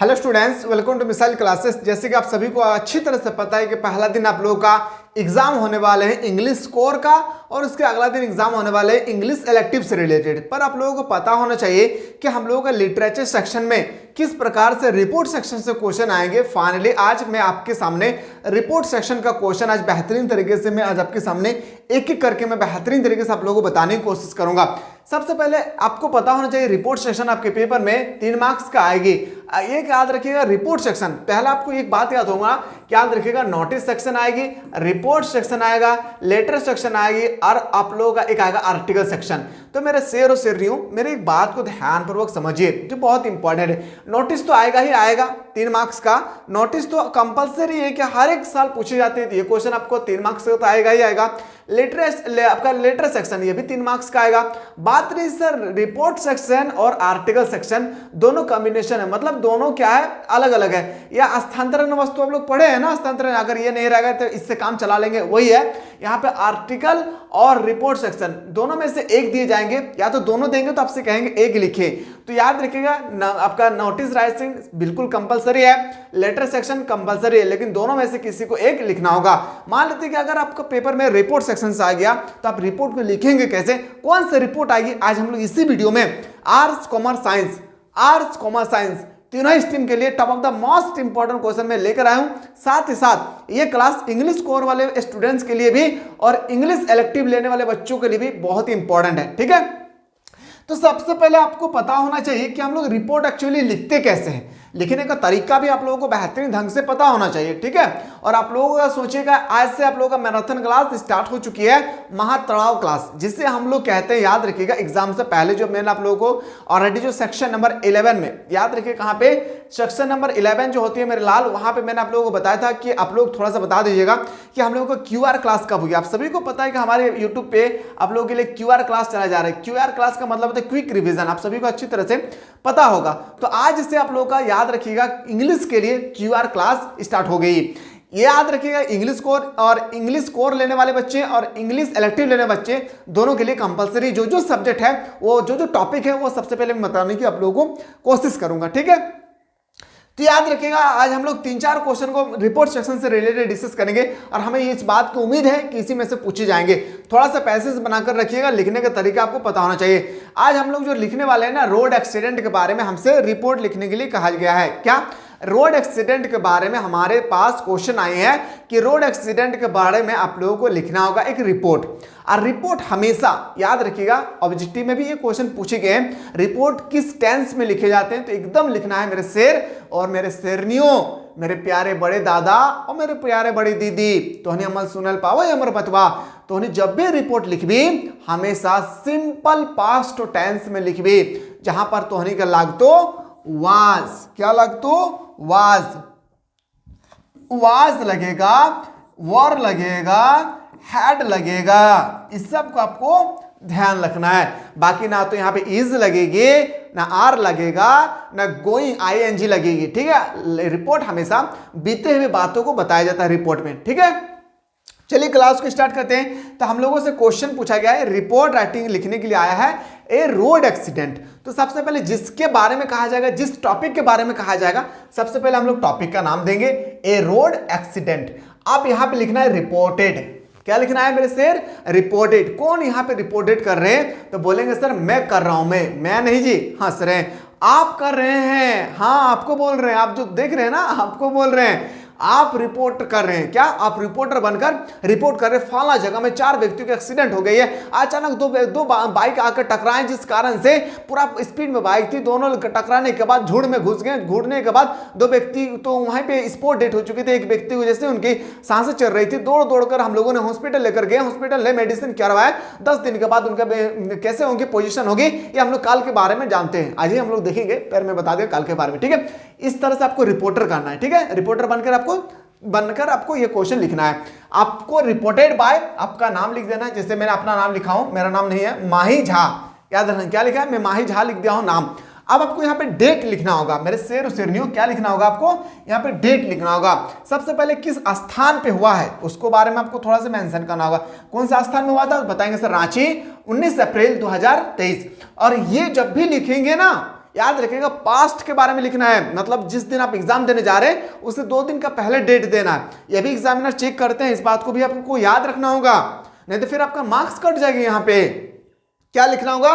Hello students, welcome to missile classes. जैसे कि आप सभी को अच्छी तरह से पता है कि पहला दिन आप लोगों का एग्जाम होने वाले हैं इंग्लिश कोर का और उसके अगला दिन एग्जाम होने वाले हैं इंग्लिश इलेक्टिव से रिलेटेड। पर आप लोगों को पता होना चाहिए कि हम लोगों का लिटरेचर सेक्शन में किस प्रकार से रिपोर्ट सेक्शन से क्वेश्चन आएंगे। फाइनली आज मैं आपके सामने रिपोर्ट सेक्शन का क्वेश्चन आज बेहतरीन तरीके से मैं आज आपके सामने एक एक करके मैं बेहतरीन तरीके से आप लोगों को बताने की कोशिश करूंगा। सबसे पहले आपको पता होना चाहिए रिपोर्ट सेक्शन आपके पेपर में 3 मार्क्स का आएगी। एक याद रखिएगा, रिपोर्ट सेक्शन पहला आपको एक बात याद होगा, याद रखिएगा, नोटिस सेक्शन आएगी, रिपोर्ट सेक्शन आएगा, लेटर सेक्शन आएगी और आप लोगों का एक आएगा आर्टिकल सेक्शन। तो मेरे शेर और शेरनियों, मेरी एक बात को ध्यानपूर्वक समझिए जो बहुत इंपॉर्टेंट है। नोटिस तो आएगा ही आएगा 3 मार्क्स का। नोटिस तो कंपलसरी है कि हर एक साल पूछे जाते हैं, ये क्वेश्चन आपको 3 मार्क्स का तो आएगा ही आएगा। आपका लेटर सेक्शन ये भी 3 मार्क्स का आएगा। बात रही सर रिपोर्ट सेक्शन और आर्टिकल सेक्शन, दोनों कॉम्बिनेशन है, मतलब दोनों क्या है, अलग अलग है। या स्थानांतरण वस्तु आप लोग पढ़े हैं ना, स्थानांतरण अगर ये नहीं रहेगा तो इससे काम चला लेंगे, वही है। यहाँ पे आर्टिकल और रिपोर्ट सेक्शन दोनों में से एक दिए जाएंगे, या तो दोनों देंगे तो आपसे कहेंगे एक लिखे। तो याद रखिएगा आपका नोटिस राइटिंग बिल्कुल कंपलसरी है, लेटर सेक्शन कंपलसरी है, लेकिन दोनों में से किसी को एक लिखना होगा। मान लेते हैं कि अगर आपका पेपर में रिपोर्ट सेक्शन से आ गया तो आप रिपोर्ट को लिखेंगे कैसे, कौन सी रिपोर्ट आएगी, आज हम लोग इसी वीडियो में आर्ट्स कॉमर्स साइंस तीनों स्ट्रीम के लिए top of the most important question में लेकर आया हूं। साथ ही साथ ये क्लास इंग्लिश कोर वाले स्टूडेंट्स के लिए भी और इंग्लिश इलेक्टिव लेने वाले बच्चों के लिए भी बहुत ही इंपॉर्टेंट है, ठीक है। तो सबसे पहले आपको पता होना चाहिए कि हम लोग रिपोर्ट एक्चुअली लिखते कैसे हैं, लिखने का तरीका भी आप लोगों को बेहतरीन ढंग से पता होना चाहिए, ठीक है। और आप लोगों का सोचिएगा, आज से आप लोगों का मैराथन क्लास स्टार्ट हो चुकी है, महातड़ाव क्लास, जिसे हम लोग कहते हैं, याद रखिएगा एग्जाम से पहले जो मैंने आप लोगों को ऑलरेडी जो सेक्शन नंबर 11 में, याद रखिए कहाँ पे, सेक्शन नंबर 11 जो होती है मेरे लाल, वहां पे मैंने आप लोगों को बताया था कि आप लोग थोड़ा सा बता दीजिएगा कि हम लोगों को QR क्लास कब होगी। आप सभी को पता है कि हमारे यूट्यूब पे आप लोगों के लिए QR क्लास चला जा रहा है। QR क्लास का मतलब होता है क्विक रिवीजन, आप सभी को अच्छी तरह से पता होगा। तो आज से आप लोगों का याद रखिएगा इंग्लिश के लिए QR क्लास स्टार्ट हो गई। ये याद रखिएगा इंग्लिश कोर और इंग्लिश कोर लेने वाले बच्चे और इंग्लिश इलेक्टिव लेने बच्चे दोनों के लिए कंपलसरी जो सब्जेक्ट है, वो जो टॉपिक है, वो सबसे पहले मैं बताने की आप लोगों को कोशिश करूंगा, ठीक है। तो याद रखिएगा आज हम लोग 3-4 क्वेश्चन को रिपोर्ट सेक्शन से रिलेटेड डिस्कस करेंगे और हमें इस बात की उम्मीद है कि इसी में से पूछे जाएंगे। थोड़ा सा पैसेज बनाकर रखिएगा, लिखने का तरीका आपको पता होना चाहिए। आज हम लोग जो लिखने वाले हैं ना, रोड एक्सीडेंट के बारे में हमसे रिपोर्ट लिखने के लिए कहा गया है। क्या रोड एक्सीडेंट के बारे में हमारे पास क्वेश्चन आए हैं कि रोड एक्सीडेंट के बारे में आप लोगों को लिखना होगा एक रिपोर्ट। और रिपोर्ट हमेशा याद रखिएगा, ऑब्जेक्टिव में भी ये क्वेश्चन पूछे गए हैं, रिपोर्ट किस टेंस में लिखे जाते हैं, तो एकदम लिखना है मेरे शेर और मेरे शेरनियों, मेरे प्यारे बड़े दादा और मेरे प्यारे बड़ी दीदी, तोहनी अमल सुनल पावो अमर बतवा, तोहनी जब भी रिपोर्ट लिखबी हमेशा सिंपल पास्ट टेंस में लिखबी, जहां पर तोहनी का लागतो वाज, क्या लागतो वाज लगेगा, वर लगेगा, हैड लगेगा, इस सब को आपको ध्यान रखना है। बाकी ना तो यहाँ पे इज लगेगी, ना आर लगेगा, ना गोइंग ING लगेगी, ठीक है। रिपोर्ट हमेशा बीते हुए बातों को बताया जाता है रिपोर्ट में, ठीक है। चलिए क्लास को स्टार्ट करते हैं। तो हम लोगों से क्वेश्चन पूछा गया है, रिपोर्ट राइटिंग लिखने के लिए आया है ए रोड एक्सीडेंट। तो सबसे पहले जिसके बारे में कहा जाएगा, जिस टॉपिक के बारे में कहा जाएगा, सबसे पहले हम लोग टॉपिक का नाम देंगे ए रोड एक्सीडेंट। आप यहां पे लिखना है रिपोर्टेड, क्या लिखना है मेरे शेर, रिपोर्टेड। कौन यहां पे रिपोर्टेड कर रहे हैं, तो बोलेंगे सर मैं कर रहा हूं, मैं नहीं जी, हंस रहे हैं, आप कर रहे हैं, हाँ आपको बोल रहे हैं, आप जो देख रहे हैं ना आपको बोल रहे हैं, आप रिपोर्ट कर रहे हैं। क्या आप रिपोर्टर बनकर रिपोर्ट कर रहे हैं, फला जगह में 4 व्यक्तियों का एक्सीडेंट हो गई है, अचानक दो बाइक आकर टकराएं, जिस कारण से पूरा स्पीड में बाइक थी, दोनों टकराने के बाद झुंड में घुस गए, घुटने के बाद 2 व्यक्ति तो वहां पे स्पॉट डेथ हो चुके थे। एक व्यक्ति को जैसे उनकी सांसें चल रही थी, दौड़ कर हम लोगों ने हॉस्पिटल लेकर गए, हॉस्पिटल ने मेडिसिन करवाया, 10 दिन के बाद उनका कैसे उनकी पोजीशन होगी ये हम लोग काल के बारे में जानते हैं, आज ही हम लोग देखेंगे, फिर मैं बता दें काल के बारे में, ठीक है। इस तरह से आपको रिपोर्टर करना है, ठीक है। रिपोर्टर बनकर आपको ये क्वेश्चन लिखना है। आपको रिपोर्टेड बाय आपका नाम लिख देना है, जैसे मैंने अपना नाम लिखा हूं, मेरा नाम नहीं है माही झा, याद रखना क्या लिखा है, मैं माही झा लिख दिया हूं नाम। अब आपको यहाँ पे डेट लिखना होगा, मेरे शेर और शेरनियों, क्या लिखना होगा आपको, यहाँ पे डेट लिखना होगा। सबसे पहले किस स्थान पे हुआ है उसको बारे में आपको थोड़ा सा मेंशन करना होगा, कौन सा स्थान में हुआ था, बताएंगे सर रांची 19 अप्रैल 2023। और ये जब भी लिखेंगे ना, याद रखिएगा पास्ट के बारे में लिखना है, मतलब जिस दिन आप एग्जाम देने जा रहे हैं उससे 2 दिन का पहले डेट देना है। ये भी एग्जामिनर चेक करते हैं, इस बात को भी आपको याद रखना होगा, नहीं तो फिर आपका मार्क्स कट जाएगा। यहाँ पे क्या लिखना होगा,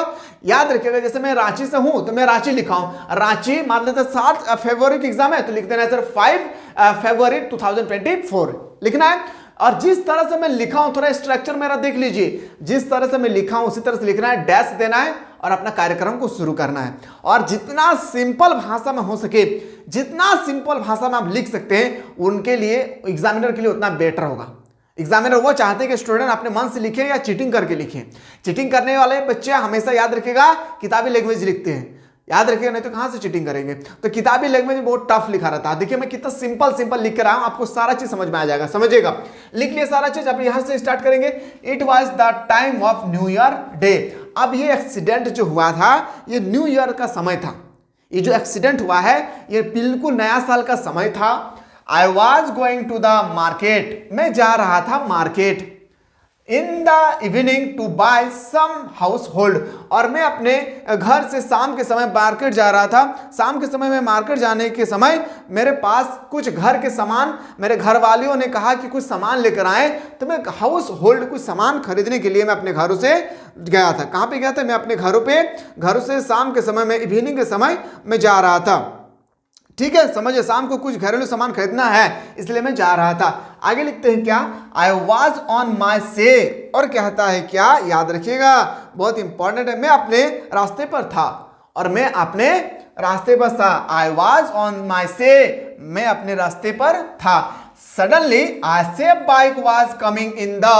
याद रखिएगा जैसे मैं रांची से हूं तो मैं रांची लिखा हूं, रांची मान लेते 7 फरवरी की एग्जाम है तो लिख देना है सर 5 फरवरी 2024 लिखना है। और जिस तरह से मैं लिखा हूं थोड़ा स्ट्रक्चर मेरा देख लीजिए, जिस तरह से मैं लिखा हूं उसी तरह से लिखना है, डैश देना है और अपना कार्यक्रम को शुरू करना है। और जितना सिंपल भाषा में हो सके, जितना सिंपल भाषा में आप लिख सकते हैं उनके लिए, एग्जामिनर के लिए उतना बेटर होगा। एग्जामिनर वो चाहते हैं कि स्टूडेंट अपने मन से लिखे या चीटिंग करके लिखे। चीटिंग करने वाले बच्चे हमेशा याद रखेगा किताबी लैंग्वेज लिखते हैं, याद रखिएगा, नहीं तो कहां से चीटिंग करेंगे। तो किताबी लैंग्वेज बहुत टफ लिखा रहता है। देखिए मैं कितना सिंपल लिख कर रहा हूं, आपको सारा चीज समझ में आ जाएगा, समझिएगा। लिख लिए सारा चीज, अब यहां से स्टार्ट करेंगे। It was the time of new year day. अब ये एक्सीडेंट जो हुआ था ये न्यू ईयर का समय था। ये जो एक्सीडेंट हुआ है ये बिल्कुल नया साल का समय था। I was going to the market, मैं जा रहा था market. In the evening to buy some household, और मैं अपने घर से शाम के समय मार्केट जा रहा था। शाम के समय में मार्केट जाने के समय मेरे पास कुछ घर के सामान, मेरे घर वालियों ने कहा कि कुछ सामान लेकर आए, तो मैं हाउस होल्ड कुछ सामान खरीदने के लिए मैं अपने घरों से गया था। कहाँ पे गया था, मैं अपने घरों से शाम के समय में, इवनिंग के समय में जा रहा था। ठीक है, समझिए, शाम को कुछ घरेलू सामान खरीदना है इसलिए मैं जा रहा था। आगे लिखते हैं क्या, आई वॉज ऑन माई से, और कहता है क्या, याद रखिएगा बहुत इंपॉर्टेंट है, मैं अपने रास्ते पर था, और मैं अपने रास्ते पर था। आई वॉज ऑन माई से, मैं अपने रास्ते पर था। Suddenly I say bike was coming in the,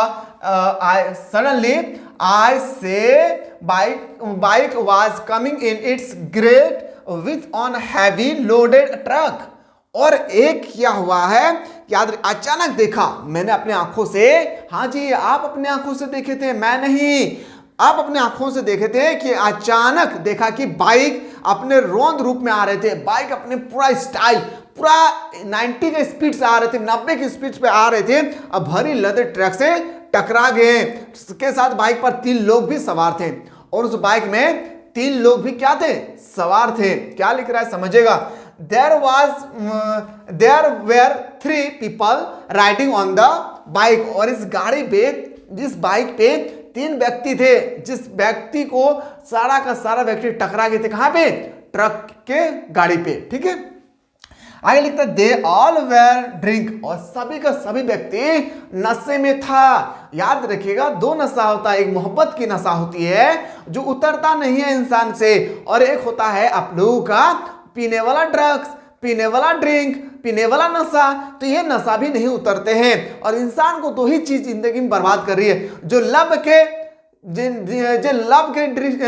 suddenly I say bike was coming in it's great with on heavy loaded truck. और एक क्या हुआ है, याद, अचानक देखा मैंने अपने आंखों से, हाँ जी आप अपने आंखों से देखे थे, मैं नहीं, आप अपने आंखों से देखे थे कि अचानक देखा कि बाइक अपने रौंद रूप में आ रहे थे। बाइक अपने पूरा स्टाइल, पूरा 90 के स्पीड से आ रहे थे, 90 की स्पीड पे आ रहे थे, अब भरी लदे ट्रक से टकरा गए। उसके साथ बाइक पर 3 लोग भी सवार थे, और उस बाइक में 3 लोग भी क्या थे, सवार थे। क्या लिख रहा है समझिएगा, there were 3 people riding on the bike, और इस गाड़ी पे, जिस बाइक पे 3 व्यक्ति थे, जिस व्यक्ति को सारा का सारा व्यक्ति टकरा गए थे, कहां पे, ट्रक के गाड़ी पे। ठीक है, आगे लिखता है दे ऑल वेर ड्रिंक, और सभी का सभी व्यक्ति नशे में था। याद रखिएगा 2 नशा होता है, एक मोहब्बत की नशा होती है जो उतरता नहीं है इंसान से, और एक होता है आप लोगों का पीने वाला ड्रग्स, पीने वाला ड्रिंक, पीने वाला नशा। तो ये नशा भी नहीं उतरते हैं, और इंसान को 2 ही चीज जिंदगी में बर्बाद कर रही है, जो लब के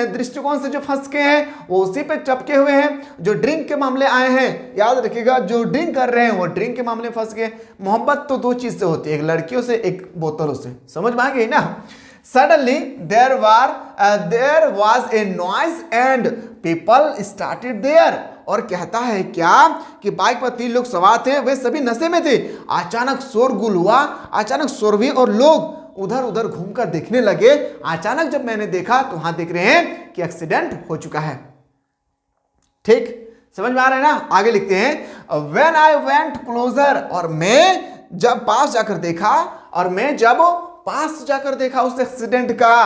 दृष्टिकोण से जो फंस के हैं वो उसी पे चपके हुए हैं, जो ड्रिंक के मामले आए हैं, याद रखिएगा जो ड्रिंक कर रहे हैं वो ड्रिंक के मामले फंस गए। मोहब्बत तो 2 चीज से होती है, एक लड़कियों से, एक बोतलों से, समझ में आ गई ना। Suddenly there was a noise and people started there, और कहता है क्या कि बाइक पर 3 लोग सवार थे, वे सभी नशे में थे। अचानक शोरगुल हुआ, अचानक शोर हुई, और लोग उधर उधर घूमकर देखने लगे। अचानक जब मैंने देखा तो वहां देख रहे हैं कि एक्सीडेंट हो चुका है। ठीक, समझ में आ रहा है ना। आगे लिखते हैं व्हेन आई वेंट क्लोजर, और मैं जब पास जाकर देखा, और मैं जब पास जाकर देखा उस एक्सीडेंट का,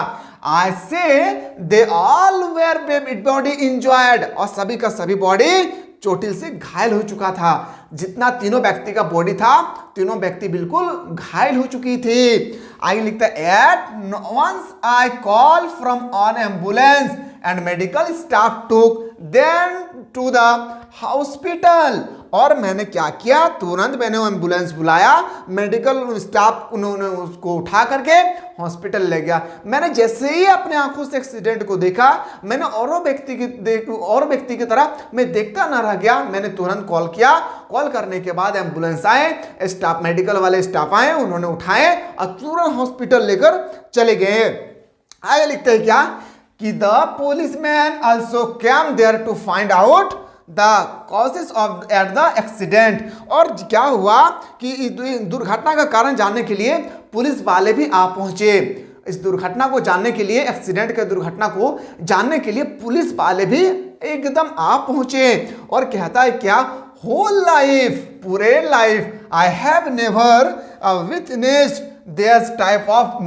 I saw they all were badly injured, और सभी का सभी बॉडी चोटिल से घायल हो चुका था। जितना तीनों व्यक्ति का बॉडी था, तीनों व्यक्ति बिल्कुल घायल हो चुकी थी। आगे लिखता है at once I call for an ambulance and medical staff took them to the hospital, और मैंने क्या किया, तुरंत मैंने एम्बुलेंस बुलाया, मेडिकल स्टाफ उन्होंने उसको उठा करके हॉस्पिटल ले गया। मैंने जैसे ही अपने आंखों से एक्सीडेंट को देखा, मैंने और व्यक्ति की तरह मैं देखता ना रह गया, मैंने तुरंत कॉल किया। कॉल करने के बाद एम्बुलेंस आए, स्टाफ, मेडिकल वाले स्टाफ आए, उन्होंने उठाए और तुरंत हॉस्पिटल लेकर चले गए। आगे लिखते हैं क्या कि the policeman also came there to find out the causes of at the accident, और क्या हुआ कि दुर्घटना का कारण जानने के लिए पुलिस वाले भी आ पहुंचे। इस दुर्घटना को जानने के लिए, एक्सीडेंट के दुर्घटना को जानने के लिए पुलिस वाले भी एकदम आप पहुंचे। और कहता है क्या, होल लाइफ, पूरे life, I have never witnessed this type of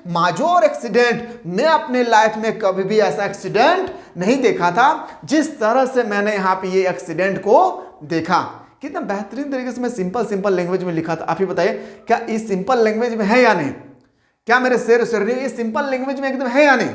major accident, मैं अपने लाइफ में कभी भी ऐसा एक्सीडेंट नहीं देखा था जिस तरह से मैंने यहाँ पे ये एक्सीडेंट को देखा। कितना बेहतरीन तरीके से मैं सिंपल लैंग्वेज में लिखा था। आप ही बताइए क्या इस सिंपल लैंग्वेज में है या नहीं? क्या मेरे शेर ये सिंपल लैंग्वेज में एकदम है या नहीं?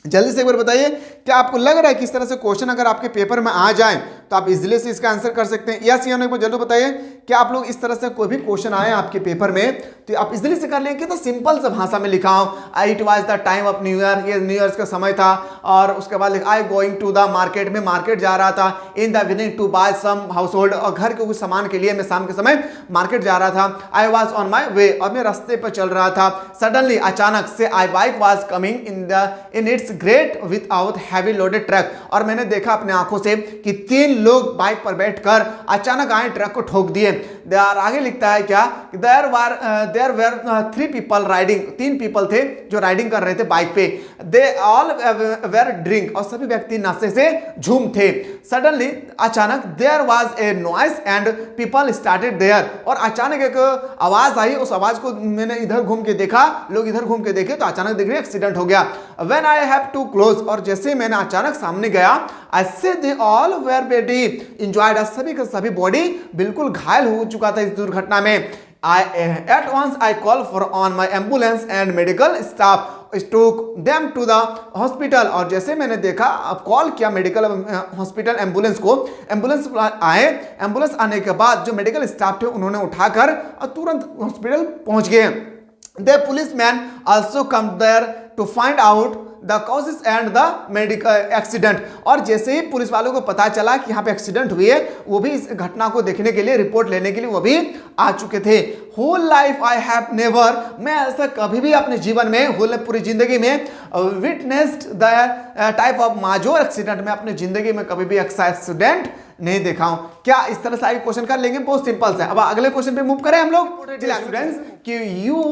जल्दी से एक बार बताइए, क्या आपको लग रहा है कि इस तरह से क्वेश्चन अगर आपके पेपर में आ जाए तो आप इजीली से इसका आंसर कर सकते हैं? यस या नो, एक बार जल्दी बताइए, क्या आप लोग इस तरह से कोई भी क्वेश्चन आए आपके पेपर में तो आप इजीली से कर लेंगे? कितना सिंपल सा भाषा में लिखा हूं, it was the time of new year, ये न्यू ईयर का समय था। और उसके बाद I going to the market, में मार्केट जा रहा था। In the evening to buy some household, और घर के कुछ सामान के लिए मैं शाम के समय मार्केट जा रहा था। आई वॉज ऑन माई वे, और मैं रास्ते पर चल रहा था। सडनली, अचानक से, I bike was coming in it's great without heavy loaded truck, और मैंने देखा अपने आंखों से कि 3 लोग बाइक पर बैठकर अचानक आए, ट्रक को ठोक दिए। आगे लिखता है क्या, there were 3 people riding, 3 people थे जो राइडिंग कर रहे थे बाइक पे। दे ऑल वेर ड्रिंक, और सभी व्यक्ति नशे से झूम थे। सडनली, अचानक, there was a noise and people started there, और अचानक एक आवाज आई, उस आवाज को मैंने इधर घूम के देखा, लोग इधर घूम के देखे तो अचानक देख रहे एक्सीडेंट हो गया। When I have to close, और जैसे मैंने अचानक सामने गया, I saw they all were badly injured, सभी का सभी बॉडी बिल्कुल घायल हो चुका था इस दुर्घटना में। At once I call for on my ambulance and medical staff took them to the hospital, और जैसे मैंने देखा, अब कॉल किया मेडिकल हॉस्पिटल एम्बुलेंस को, एम्बुलेंस आए, एम्बुलेंस आने के बाद जो मेडिकल स्टाफ थे उन्होंने उठाकर तुरंत हॉस्पिटल पहुंच गए। The policeman also come there to find out the causes and the medical accident, और जैसे ही पुलिस वालों को पता चला कि यहाँ पे एक्सीडेंट हुई है, वो भी इस घटना को देखने के लिए, रिपोर्ट लेने के लिए वो भी आ चुके थे। Whole life I have never, मैं ऐसा कभी भी अपने जीवन में, होल पूरी जिंदगी में, witnessed the type of major accident, मैं अपने जिंदगी में कभी भी एक्सीडेंट नहीं देखा हूं। क्या इस तरह से आगे क्वेश्चन कर लेंगे? बहुत सिंपल से। अब अगले क्वेश्चन पे मूव करें हम लोग। स्टूडेंट्स, कि यू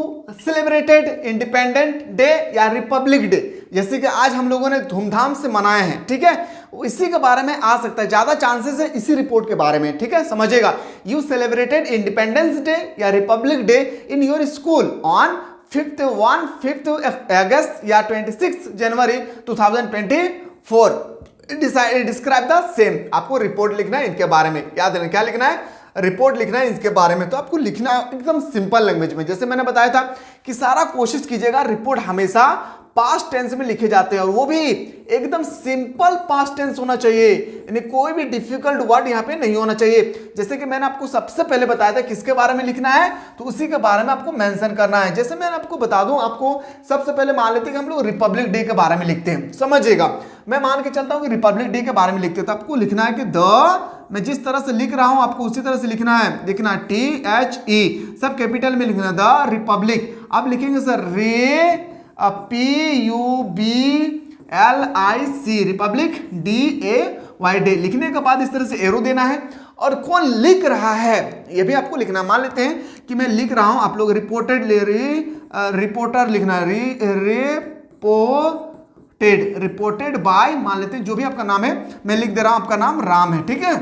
सेलिब्रेटेड इंडिपेंडेंट डे या रिपब्लिक डे, जैसे कि आज हम लोगों ने धूमधाम से मनाए हैं, ठीक है, इसी के बारे में आ सकता है, ज्यादा चांसेस है इसी रिपोर्ट के बारे में, ठीक है, समझिएगा। यू सेलिब्रेटेड इंडिपेंडेंस डे या Republic day in your school on 5th अगस्त या 26 जनवरी 2024। डिस्क्राइब द सेम, आपको रिपोर्ट लिखना है इनके बारे में, याद रखना क्या लिखना है, रिपोर्ट लिखना है इसके बारे में। तो आपको लिखना एकदम सिंपल लैंग्वेज में, जैसे मैंने बताया था कि सारा कोशिश कीजिएगा रिपोर्ट हमेशा पास्ट टेंस में लिखे जाते हैं, और वो भी एकदम सिंपल पास्ट टेंस होना चाहिए, यानी कोई भी डिफिकल्ट वर्ड यहाँ पे नहीं होना चाहिए। जैसे कि मैंने आपको सबसे पहले बताया था किसके बारे में लिखना है, तो उसी के बारे में आपको मेंशन करना है। जैसे मैंने आपको बता दूं, आपको सबसे पहले मान लेते हैं कि हम लोग रिपब्लिक डे के बारे में लिखते हैं, समझिएगा। मैं मान के चलता हूं कि रिपब्लिक डे के बारे में लिखते हैं, तो आपको लिखना है कि मैं जिस तरह से लिख रहा हूं आपको उसी तरह से लिखना है, देखना THE सब कैपिटल में लिखना, द रिपब्लिक। अब लिखेंगे sir PUBLIC, Republic, DAY, day. लिखने के बाद इस तरह से एरो देना है, और कौन लिख रहा है ये भी आपको लिखना। मान लेते हैं कि मैं लिख रहा हूं, आप लोग रिपोर्टर लिखना है, रिपोर्टेड बाय, मान लेते हैं जो भी आपका नाम है, मैं लिख दे रहा हूं आपका नाम राम है, ठीक है।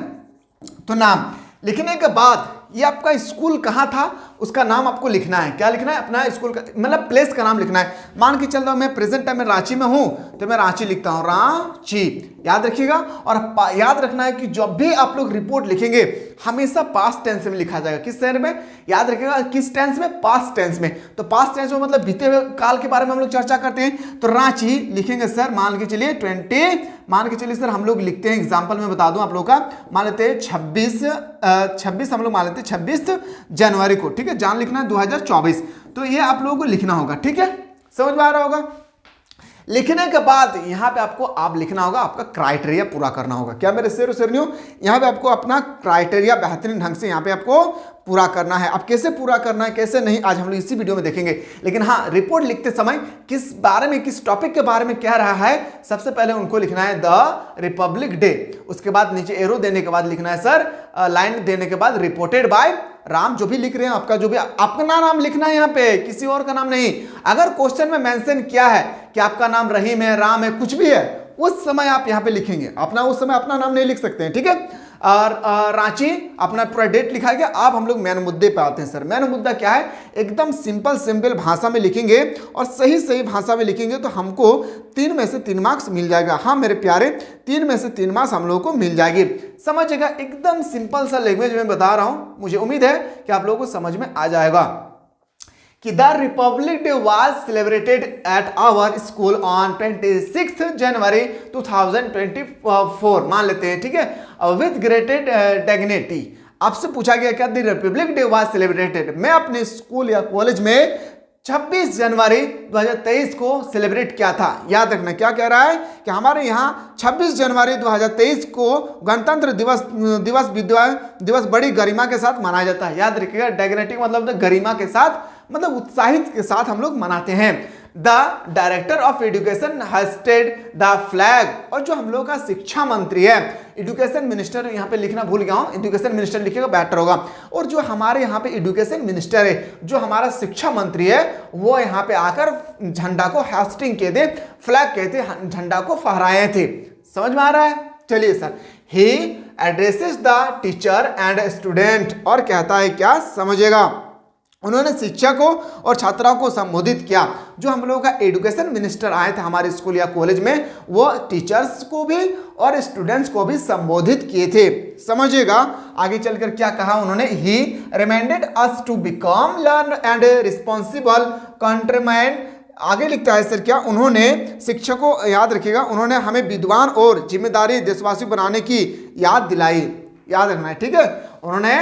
तो नाम लिखने के बाद ये आपका स्कूल कहाँ था उसका नाम आपको लिखना है। क्या लिखना है? अपना स्कूल का मतलब प्लेस का नाम लिखना है। मान के चल रहा हूं मैं प्रेजेंट टाइम में रांची में हूं, तो मैं रांची लिखता हूं, रांची, याद रखिएगा। और याद रखना है कि जब भी आप लोग रिपोर्ट लिखेंगे हमेशा पास्ट टेंस में लिखा जाएगा। किस टेंस में? याद रखिएगा, किस टेंस में? पास्ट टेंस में। तो पास्ट टेंस में मतलब बीते हुए काल के बारे में हम लोग चर्चा करते हैं। तो रांची लिखेंगे सर, मान के चलिए 20, मान के चलिए सर हम लोग लिखते हैं, एग्जाम्पल में बता दूं आप लोग का, मान लेते हैं 26 हम लोग मान लेते हैं 26 जनवरी को, ठीक है, जान लिखना है 2024। तो ये आप लोगों को लिखना होगा, ठीक है, समझ में आ रहा होगा। लिखने के बाद यहां पे आपको आप लिखना होगा, आपका क्राइटेरिया पूरा करना होगा। क्या मेरे शेर शेरनियों, यहां पे आपको अपना क्राइटेरिया बेहतरीन ढंग से यहां पे आपको पूरा करना है। अब कैसे पूरा करना है कैसे नहीं, आज हम लोग इसी वीडियो में देखेंगे। लेकिन हाँ, रिपोर्ट लिखते समय किस बारे में, किस टॉपिक के बारे में कह रहा है, सबसे पहले उनको लिखना है द रिपब्लिक डे। उसके बाद नीचे एरो देने के बाद लिखना है सर, लाइन देने के बाद रिपोर्टेड बाय राम। जो भी लिख रहे हैं आपका, जो भी अपना नाम लिखना है यहाँ पे, किसी और का नाम नहीं। अगर क्वेश्चन में मेंशन किया है कि आपका नाम रहीम है, राम है, कुछ भी है, उस समय आप यहाँ पे लिखेंगे, अपना उस समय अपना नाम नहीं लिख सकते हैं, ठीक है। और रांची अपना पूरा डेट लिखा गया। अब हम लोग मेन मुद्दे पे आते हैं सर। मेन मुद्दा क्या है, एकदम सिंपल भाषा में लिखेंगे और सही भाषा में लिखेंगे तो हमको 3 में से 3 मार्क्स मिल जाएगा। हाँ मेरे प्यारे, 3 में से 3 मार्क्स हम लोगों को मिल जाएगी। समझिएगा, एकदम सिंपल सा लैंग्वेज में बता रहा हूं, मुझे उम्मीद है कि आप लोगों को समझ में आ जाएगा कि the Republic Day was celebrated at our school on 26 January 2024, मान लेते हैं, ठीक है, विथ ग्रेटेड डिग्निटी। आपसे पूछा गया क्या the Republic Day was celebrated, मैं अपने स्कूल या कॉलेज में 26 जनवरी 2023 को सेलिब्रेट किया था। याद रखना क्या कह रहा है कि हमारे यहाँ 26 जनवरी 2023 को गणतंत्र दिवस बड़ी गरिमा के साथ मनाया जाता है। याद रखिएगा, डिग्निटी मतलब गरिमा के साथ, मतलब उत्साहित के साथ हम लोग मनाते हैं। The director of education hoisted the flag, और जो हम लोग का शिक्षा मंत्री है, एजुकेशन मिनिस्टर, यहाँ पे लिखना भूल गया हूँ, एजुकेशन मिनिस्टर लिखिएगा बेटर होगा। और जो हमारे यहाँ पे एजुकेशन मिनिस्टर है, जो हमारा शिक्षा मंत्री है, वो यहाँ पे आकर झंडा को हास्टिंग कहते, फ्लैग कहते, झंडा को फहराए थे। समझ में आ रहा है? चलिए sir, he addresses the teacher and student, और कहता है क्या, समझिएगा, उन्होंने शिक्षकों और छात्राओं को संबोधित किया। जो हम लोगों का एजुकेशन मिनिस्टर आए थे हमारे स्कूल या कॉलेज में, वो टीचर्स को भी और स्टूडेंट्स को भी संबोधित किए थे। समझिएगा, आगे चलकर क्या कहा उन्होंने, he reminded us to become learn and responsible countryman. आगे लिखता है सर क्या, उन्होंने शिक्षकों, याद रखिएगा, उन्होंने हमें विद्वान और जिम्मेदारी देशवासी बनाने की याद दिलाई। याद रखना है, ठीक है। उन्होंने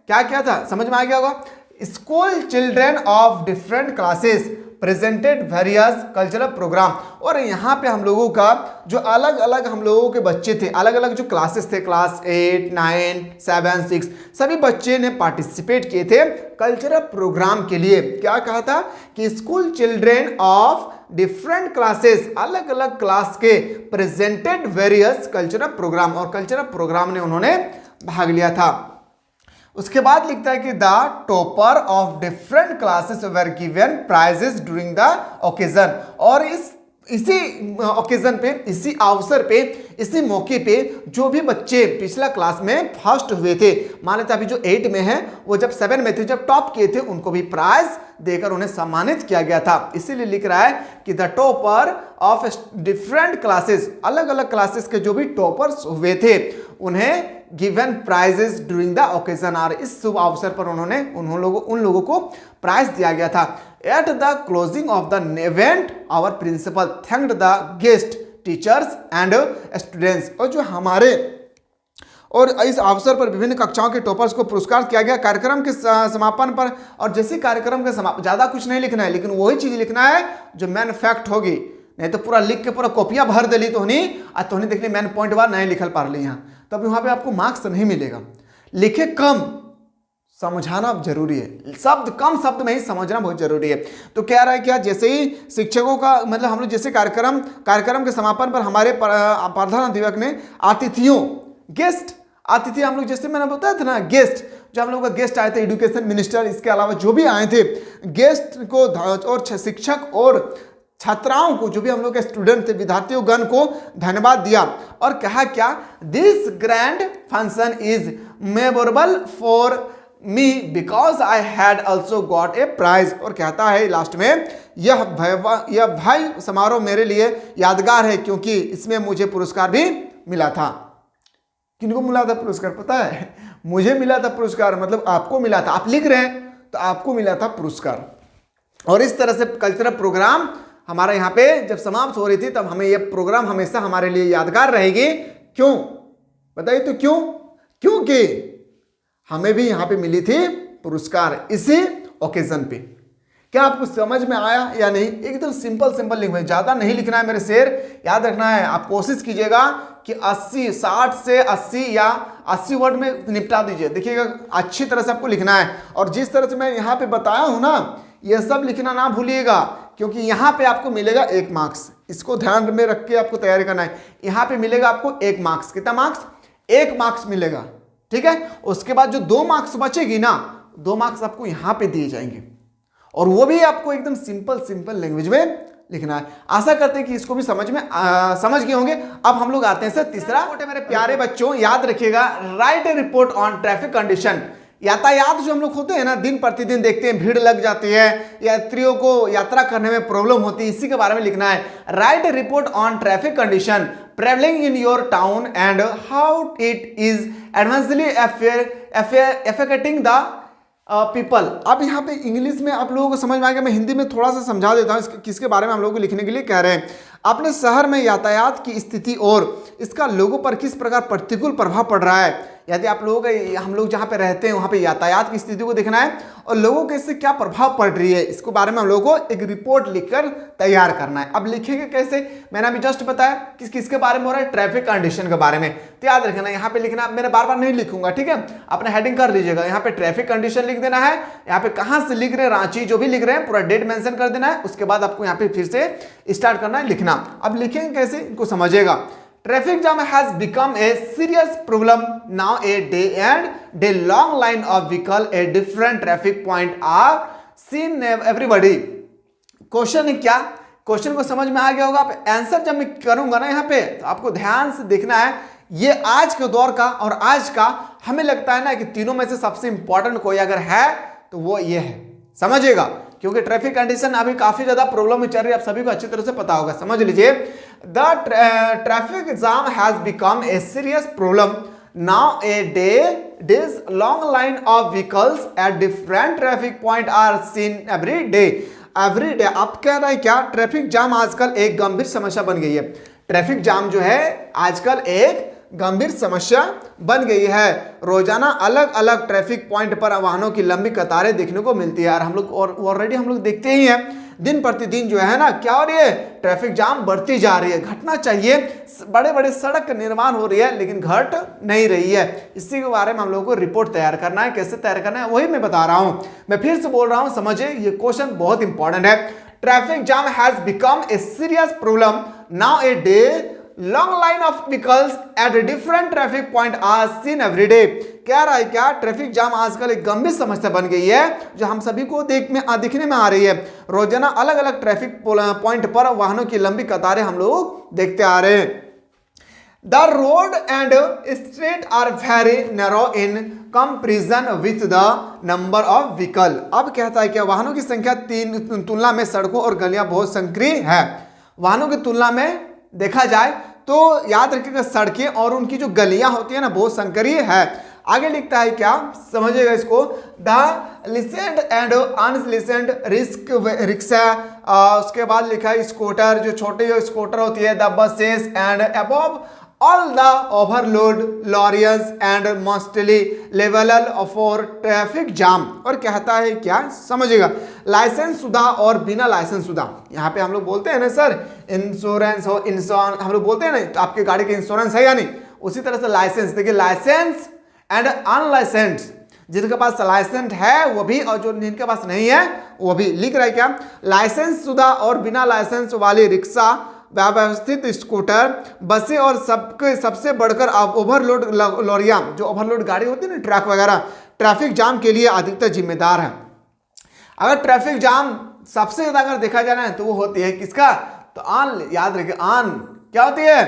क्या किया था, समझ में आ गया होगा। School children of different classes presented various cultural program, और यहाँ पे हम लोगों का जो अलग अलग हम लोगों के बच्चे थे, अलग अलग जो क्लासेस थे, क्लास 8, 9, 7, 6, सभी बच्चे ने पार्टिसिपेट किए थे कल्चरल प्रोग्राम के लिए। क्या कहा था कि school children of different classes, अलग अलग क्लास के प्रेजेंटेड वेरियस कल्चरल प्रोग्राम, और कल्चरल प्रोग्राम में उन्होंने भाग लिया था। उसके बाद लिखता है कि the topper of different classes were given prizes during the occasion, और इसी ओकेजन पे, इसी अवसर पे, इसी मौके पे जो भी बच्चे पिछला क्लास में फर्स्ट हुए थे, मान लेते अभी जो 8 में है, वो जब 7 में थे, जब टॉप किए थे, उनको भी प्राइज देकर उन्हें सम्मानित किया गया था। इसीलिए लिख रहा है कि the topper of different classes, अलग अलग क्लासेस के जो भी टॉपर्स हुए थे, उन्हें given prizes during the occasion, और इस शुभ अवसर पर उन लोगों को प्राइज दिया गया था। At the closing of the event our principal thanked the guest teachers and students, और जो हमारे, और इस अवसर पर विभिन्न कक्षाओं के टॉपर्स को पुरस्कार किया गया। कार्यक्रम के समापन पर, और जैसे कार्यक्रम के समापन, ज़्यादा कुछ नहीं लिखना है, लेकिन वही चीज़ लिखना है जो मेन फैक्ट होगी, नहीं तो पूरा लिख के पूरा कॉपियाँ भर दिली तो नहीं देखने मेन पॉइंट बार नहीं लिखल पा रही यहाँ, तब वहाँ पे आपको मार्क्स नहीं मिलेगा। लिखे कम, समझाना जरूरी है, शब्द में ही समझना बहुत जरूरी है। तो कह रहा है क्या, जैसे ही शिक्षकों का मतलब हम लोग जैसे कार्यक्रम के समापन पर हमारे प्रधान अध्यापक ने अतिथि हम लोग, जैसे मैंने बताया था ना, गेस्ट, जो हम लोग का गेस्ट आए थे, एजुकेशन मिनिस्टर, इसके अलावा जो भी आए थे गेस्ट को, और शिक्षक और छात्राओं को, जो भी हम लोग के स्टूडेंट थे, विद्यार्थियों गण को धन्यवाद दिया, और कहा क्या, this grand function is memorable for me because I had also got a prize, और कहता है लास्ट में, यह भाई समारोह मेरे लिए यादगार है क्योंकि इसमें मुझे पुरस्कार भी मिला था। किनको मिला था पुरस्कार पता है? मुझे मिला था पुरस्कार, मतलब आपको मिला था। आप लिख रहे हैं तो आपको मिला था पुरस्कार। और इस तरह से कल्चरल प्रोग्राम हमारा यहाँ पे जब समाप्त हो रही थी, तब हमें यह प्रोग्राम हमेशा हमारे लिए यादगार रहेगी। क्यों बताइए तो? क्योंकि हमें भी यहाँ पे मिली थी पुरस्कार इसी ओकेजन पे। क्या आपको समझ में आया या नहीं? एकदम सिंपल लिखना, ज़्यादा नहीं लिखना है मेरे शेर, याद रखना है। आप कोशिश कीजिएगा कि 60 से 80 या 80 वर्ड में निपटा दीजिए। देखिएगा अच्छी तरह से आपको लिखना है, और जिस तरह से मैं यहाँ पे बताया हूँ ना, ये सब लिखना ना भूलिएगा, क्योंकि यहाँ पे आपको मिलेगा 1 मार्क्स। इसको ध्यान में रख के आपको तैयारी करना है। यहाँ पे मिलेगा आपको 1 मार्क्स। कितना मार्क्स? 1 मार्क्स मिलेगा, ठीक है। उसके बाद जो 2 मार्क्स बचेगी ना, 2 मार्क्स आपको यहाँ पे दिए जाएंगे, और वो भी आपको एकदम सिंपल लैंग्वेज में लिखना है। आशा करते हैं कि इसको भी समझ गए होंगे। अब हम लोग आते हैं सर तीसरा मेरे प्यारे बच्चों, याद रखिएगा, right a report on traffic condition. यातायात जो हम लोग होते हैं ना, दिन प्रतिदिन देखते हैं भीड़ लग जाती है, यात्रियों को यात्रा करने में प्रॉब्लम होती है, इसी के बारे में लिखना है। Write a report on traffic condition prevailing in your town and how it is adversely affecting the people. अब यहाँ पे इंग्लिश में आप लोगों को समझ में आएगा, मैं हिंदी में थोड़ा सा समझा देता हूँ किसके बारे में हम लोगों को लिखने के लिए कह रहे हैं। अपने शहर में यातायात की स्थिति और इसका लोगों पर किस प्रकार प्रतिकूल प्रभाव पड़ रहा है। यदि आप लोगों का, हम लोग जहाँ पे रहते हैं वहाँ पे यातायात की स्थिति को देखना है और लोगों के इससे क्या प्रभाव पड़ रही है, इसके बारे में हम लोगों को एक रिपोर्ट लिखकर तैयार करना है। अब लिखेंगे कैसे, मैंने अभी जस्ट बताया किसके बारे में हो रहा है, ट्रैफिक कंडीशन के बारे में। तो याद रखना यहाँ पे लिखना, मैंने बार बार नहीं लिखूंगा, ठीक है, अपने हेडिंग कर लीजिएगा। यहाँ पे ट्रैफिक कंडीशन लिख देना है, यहाँ पे कहाँ से लिख रहे हैं, रांची जो भी लिख रहे हैं पूरा डेट मेंशन कर देना है। उसके बाद आपको यहाँ पे फिर से स्टार्ट करना है लिखना। अब लिखेंगे कैसे, इनको समझिएगा। Traffic jam has become a serious problem now. A day and day long line of vehicle at different traffic point are seen everybody. Question है क्या, क्वेश्चन को समझ में आ गया होगा। आप आंसर जब मैं करूंगा ना यहाँ पे, तो आपको ध्यान से देखना है। ये आज के दौर का और आज का हमें लगता है ना कि तीनों में से सबसे इंपॉर्टेंट कोई अगर है तो वो ये है, समझिएगा, क्योंकि ट्रैफिक कंडीशन अभी काफी ज्यादा प्रॉब्लम में चल रही है, आप सभी को अच्छी तरह से पता होगा। समझ लीजिए, the traffic jam has become a serious problem now. A days long line of vehicles at different traffic point are seen every day. आप कह रहे हैं क्या, ट्रैफिक जाम आजकल एक गंभीर समस्या बन गई है। ट्रैफिक जाम जो है आजकल एक गंभीर समस्या बन गई है। रोजाना अलग अलग ट्रैफिक पॉइंट पर वाहनों की लंबी कतारें देखने को मिलती है। और हम लोग ऑलरेडी हम लोग देखते ही हैं, दिन प्रतिदिन जो है ना क्या हो रही है, ट्रैफिक जाम बढ़ती जा रही है। घटना चाहिए, बड़े बड़े सड़क का निर्माण हो रही है लेकिन घट नहीं रही है। इसी के बारे में हम लोगों को रिपोर्ट तैयार करना है। कैसे तैयार करना है वही मैं बता रहा हूं। मैं फिर से बोल रहा हूं, समझिए, ये क्वेश्चन बहुत इंपॉर्टेंट है। Traffic jam has become a serious problem now. A day long line of vehicles at different traffic point are seen every day। कह रहा है क्या, ट्रैफिक जाम आजकल एक गंभीर समस्या बन गई है जो हम सभी को दिखने में आ रही है। रोजाना अलग अलग ट्रैफिक पॉइंट पर वाहनों की लंबी कतारें हम लोग देखते आ रहे हैं। The road and street are very narrow in comparison with the number of vehicle. अब कहता है क्या, वाहनों की संख्या तुलना में सड़कों और गलियां बहुत संकीर्ण है। वाहनों की तुलना में देखा जाए तो याद रखिएगा, सड़कें और उनकी जो गलियां होती है ना बहुत संकीर्ण है। आगे लिखता है क्या, समझिएगा इसको। द लिसेंट एंड अनलिसेंट रिक्शा, उसके बाद लिखा है स्कूटर, जो छोटे जो स्कूटर होती है, the buses and above all the overload Laureus and mostly level for traffic jam. और कहता है क्या, समझिएगा, लाइसेंस शुदा और बिना लाइसेंस शुदा। यहाँ पे हम लोग बोलते हैं ना सर, इंश्योरेंस हो, हम लोग बोलते हैं ना, तो आपके गाड़ी का इंश्योरेंस है या नहीं, उसी तरह से लाइसेंस। देखिए, लाइसेंस एंड अनलाइसेंस, जिनके पास लाइसेंस है वो भी और जो जिनके पास नहीं है वो भी। लिख रहा है क्या, लाइसेंस शुदा और बिना लाइसेंस वाली रिक्शा, व्यवस्थित स्कूटर, बसें और सबसे बढ़कर ओवरलोड लॉरियां, जो ओवरलोड गाड़ी होती है ना, ट्रक वगैरह, ट्रैफिक जाम के लिए अधिकतर जिम्मेदार है। अगर ट्रैफिक जाम सबसे ज्यादा अगर देखा जाए ना तो वो होती है किसका, तो आन, याद रखिए, आन क्या होती है,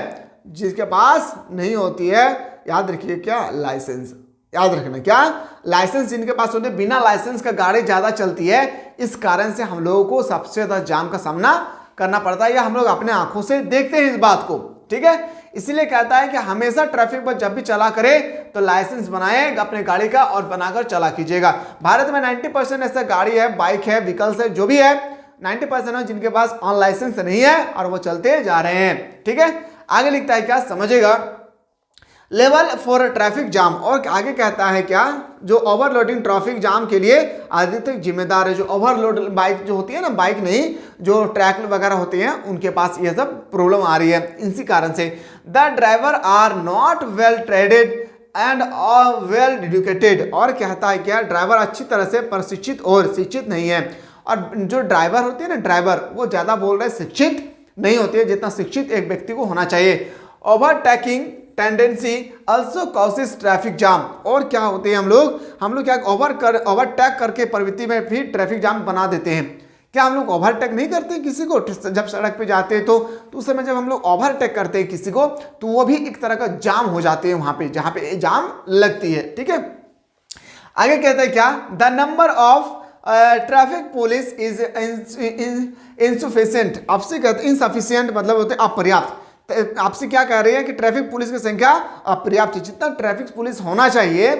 जिसके पास नहीं होती है, याद रखिए क्या, लाइसेंस। याद रखना क्या, लाइसेंस जिनके पास होते हैं, बिना लाइसेंस का गाड़ी ज्यादा चलती है, इस कारण से हम लोगों को सबसे ज्यादा जाम का सामना करना पड़ता है, या हम लोग अपने आंखों से देखते हैं इस बात को, ठीक है। इसीलिए कहता है कि हमेशा ट्रैफिक पर जब भी चला करे तो लाइसेंस बनाए अपने गाड़ी का और बनाकर चला कीजिएगा। भारत में 90% ऐसा गाड़ी है, बाइक है, व्हीकल्स है, जो भी है 90% है जिनके पास ऑन लाइसेंस नहीं है और वो चलते जा रहे हैं, ठीक है। आगे लिखता है क्या, समझिएगा, लेवल फॉर ट्रैफिक जाम। और आगे कहता है क्या, जो ओवरलोडिंग ट्रैफिक जाम के लिए अधिकतर जिम्मेदार है। जो ओवरलोड बाइक जो होती है ना, बाइक नहीं, जो ट्रैक वगैरह होते हैं, उनके पास ये सब प्रॉब्लम आ रही है। इसी कारण से the driver are not well trained and well educated. और कहता है क्या, ड्राइवर अच्छी तरह से प्रशिक्षित और शिक्षित नहीं है। और जो ड्राइवर होती है ना, ड्राइवर, वो ज्यादा बोल रहे शिक्षित नहीं होती है जितना शिक्षित एक व्यक्ति को होना चाहिए। Overtaking tendency also causes traffic jam. और क्या होते हैं, हम लोग क्या ओवरटेक करके प्रवृत्ति में भी ट्रैफिक जाम बना देते हैं। क्या हम लोग ओवरटेक नहीं करते हैं किसी को जब सड़क पे जाते हैं तो उस समय जब हम लोग ओवरटेक करते हैं किसी को तो वो भी एक तरह का जाम हो जाते हैं वहां पे, जहां पे जाम लगती है। ठीक है, आगे कहते हैं क्या, the number of traffic police is insufficient. आपसे कहते इनसफिशिएंट मतलब होते अपर्याप्त। आपसे क्या कह रही है कि ट्रैफिक पुलिस की संख्या अपर्याप्त है। जितना ट्रैफिक पुलिस होना चाहिए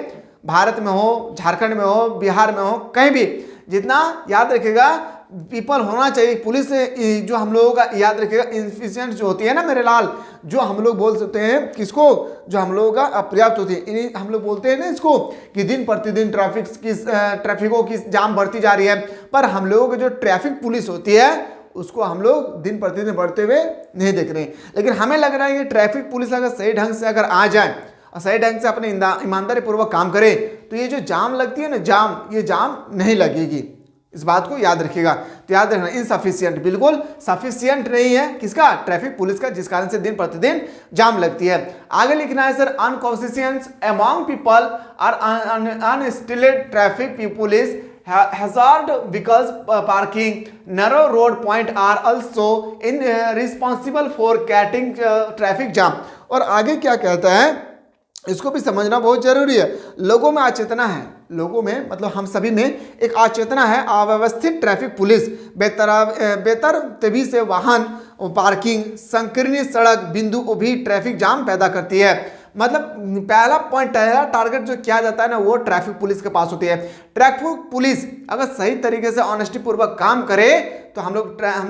भारत में हो, झारखंड में हो, बिहार में हो, कहीं भी जितना याद रखिएगा पीपल होना चाहिए पुलिस, जो हम लोगों का याद रखिएगा इनफिशिएंट जो होती है ना मेरे लाल, जो हम लोग बोल सकते हैं किसको, जो हम लोगों का अपर्याप्त होती है। हम लोग बोलते हैं ना इसको कि दिन प्रतिदिन ट्रैफिकों की जाम बढ़ती जा रही है, पर हम लोगों की जो ट्रैफिक पुलिस होती है उसको हम लोग दिन प्रतिदिन बढ़ते हुए नहीं देख रहे हैं। लेकिन हमें लग रहा है कि ट्रैफिक पुलिस अगर सही ढंग से अगर आ जाए और सही ढंग से अपने ईमानदारी पूर्वक काम करे तो ये जो जाम लगती है ना जाम, ये जाम नहीं लगेगी। इस बात को याद रखिएगा। तो याद रखना इनसफिशिएंट बिल्कुल सफिशिएंट नहीं है किसका, ट्रैफिक पुलिस का, जिस कारण से दिन प्रतिदिन जाम लगती है। आगे लिखना है sir, unconscious among people are unskilled traffic police hazard vehicles parking narrow road point are also in responsible for creating traffic jam। और आगे क्या कहता है इसको भी समझना बहुत जरूरी है। लोगों में अचेतना है, लोगों में मतलब हम सभी में एक अचेतना है। अव्यवस्थित ट्रैफिक पुलिस बेतरतीबी से वाहन पार्किंग संकीर्ण सड़क बिंदु को भी ट्रैफिक जाम पैदा करती है। मतलब पहला पॉइंट, पहला टारगेट जो किया जाता है ना वो ट्रैफिक पुलिस के पास होती है। ट्रैफिक पुलिस अगर सही तरीके से ऑनेस्टी पूर्वक काम करे तो हम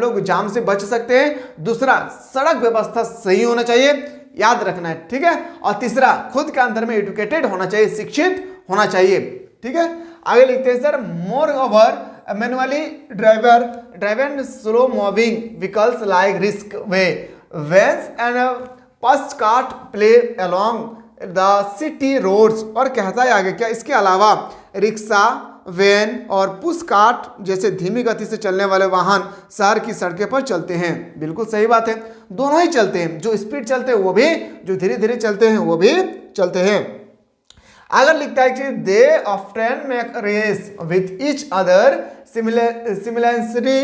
लोग जाम से बच सकते हैं। दूसरा, सड़क व्यवस्था सही होना चाहिए, याद रखना है, ठीक है। और तीसरा, खुद के अंदर में एजुकेटेड होना चाहिए, शिक्षित होना चाहिए, ठीक है। आगे लिखते हैं sir, moreover manually driver slow moving vehicles like रिस्क वे vans and push cart ply along the city roads. और कहता है आगे क्या, इसके अलावा रिक्शा, वैन और पुश कार्ट जैसे धीमी गति से चलने वाले वाहन शहर की सड़कों पर चलते हैं। बिल्कुल सही बात है, दोनों ही चलते हैं, जो स्पीड चलते हैं वो भी, जो धीरे धीरे चलते हैं वो भी चलते हैं। अगर लिखता है कि they often make race with each other similarly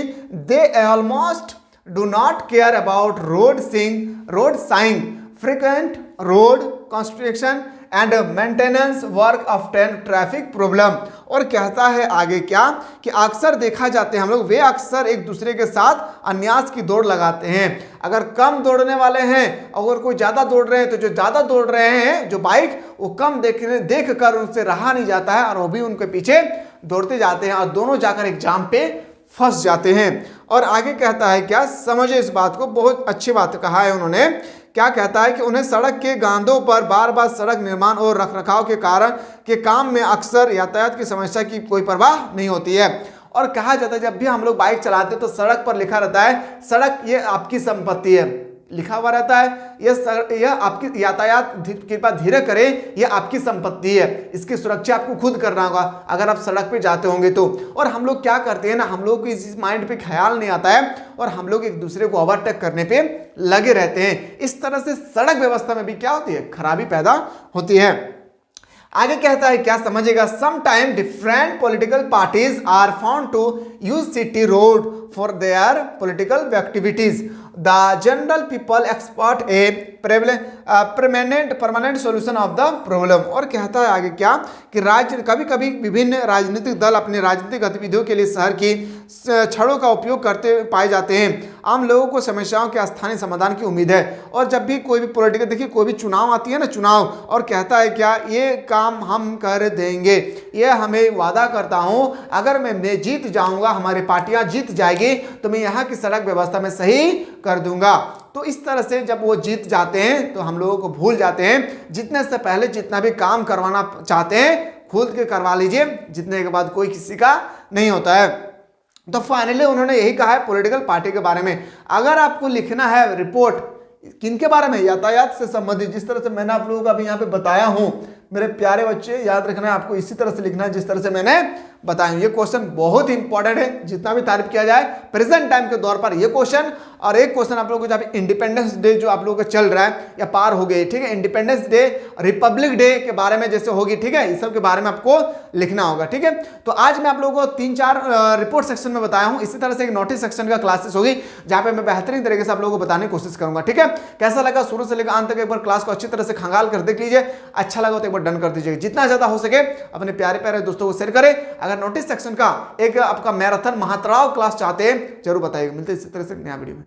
they almost do not care about road sign frequent road construction and maintenance work often traffic problem। और कहता है आगे क्या कि अक्सर देखा जाते हैं हम लोग, वे अक्सर एक दूसरे के साथ अन्यास की दौड़ लगाते हैं। अगर कम दौड़ने वाले हैं, अगर कोई ज्यादा दौड़ रहे हैं तो जो ज्यादा दौड़ रहे हैं जो बाइक, वो कम देख कर उनसे रहा नहीं जाता है और वो भी उनके पीछे दौड़ते जाते हैं और दोनों जाकर एक जाम पे फंस जाते हैं। और आगे कहता है क्या, समझे इस बात को, बहुत अच्छी बात कहा है उन्होंने। क्या कहता है कि उन्हें सड़क के गांधों पर बार बार सड़क निर्माण और रखरखाव के कारण के काम में अक्सर यातायात की समस्या की कोई परवाह नहीं होती है। और कहा जाता है जब भी हम लोग बाइक चलाते हैं तो सड़क पर लिखा रहता है सड़क ये आपकी संपत्ति है, लिखा हुआ रहता है यह आपकी यातायात कृपया धीरे करें, यह आपकी संपत्ति है, इसकी सुरक्षा आपको खुद करना होगा अगर आप सड़क पे जाते होंगे तो। और हम लोग क्या करते हैं ना, हम लोग को इस माइंड पे ख्याल नहीं आता है और हम लोग एक दूसरे को ओवरटेक करने पे लगे रहते हैं। इस तरह से सड़क व्यवस्था में भी क्या होती है, खराबी पैदा होती है। आगे कहता है क्या, समझेगा, sometime different political parties are found to use city road for their political activities. The general people expect a permanent solution of the problem। और कहता है आगे क्या कि कभी कभी विभिन्न राजनीतिक दल अपने राजनीतिक गतिविधियों के लिए शहर की छड़ों का उपयोग करते पाए जाते हैं। आम लोगों को समस्याओं के स्थानीय समाधान की उम्मीद है। और जब भी कोई भी पॉलिटिकल, देखिए कोई भी चुनाव आती है ना, चुनाव, और कहता है क्या, ये काम हम कर देंगे, ये हमें वादा करता हूं अगर मैं जीत जाऊंगा, हमारी पार्टियां जीत जाएगी तो मैं यहाँ की सड़क व्यवस्था में सही कर दूंगा। तो इस तरह से जब वो जीत जाते हैं तो हम लोगों को भूल जाते हैं। जितने से पहले जितना भी काम करवाना चाहते हैं खुद के करवा लीजिए, जितने के बाद कोई किसी का नहीं होता है। तो फाइनली उन्होंने यही कहा है पॉलिटिकल पार्टी के बारे में। अगर आपको लिखना है रिपोर्ट किनके बारे में, यातायात से संबंधित, जिस तरह से मैंने आप लोगों को अभी यहाँ पे बताया हूँ, मेरे प्यारे बच्चे याद रखना है, आपको इसी तरह से लिखना है जिस तरह से मैंने बताया। ये क्वेश्चन बहुत ही इंपॉर्टेंट है, जितना भी तारीफ किया जाए प्रेजेंट टाइम के दौर पर ये क्वेश्चन। और एक क्वेश्चन आप लोगों को जहाँ पे इंडिपेंडेंस डे जो आप लोगों का चल रहा है या पार हो गए, ठीक है, इंडिपेंडेंस डे, रिपब्लिक डे के बारे में जैसे होगी, ठीक है, इस सब के बारे में आपको लिखना होगा, ठीक है। तो आज मैं आप लोगों को 3-4 रिपोर्ट सेक्शन में बताया हूं, इसी तरह से एक नोटिस सेक्शन का क्लासेस होगी जहां पे मैं बेहतरीन तरीके से आप लोगों को बताने की कोशिश करूंगा, ठीक है। कैसा लगा शुरू से लेकर अंत तक एक बार क्लास को अच्छी तरह से खंगाल कर देख लीजिए, अच्छा लगा तो एक बार डन कर दीजिए, जितना ज्यादा हो सके अपने प्यारे प्यारे दोस्तों को शेयर करें। अगर नोटिस सेक्शन का एक आपका मैराथन महातराव क्लास चाहते हैं जरूर बताइएगा। मिलते हैं इसी तरह से नया वीडियो में।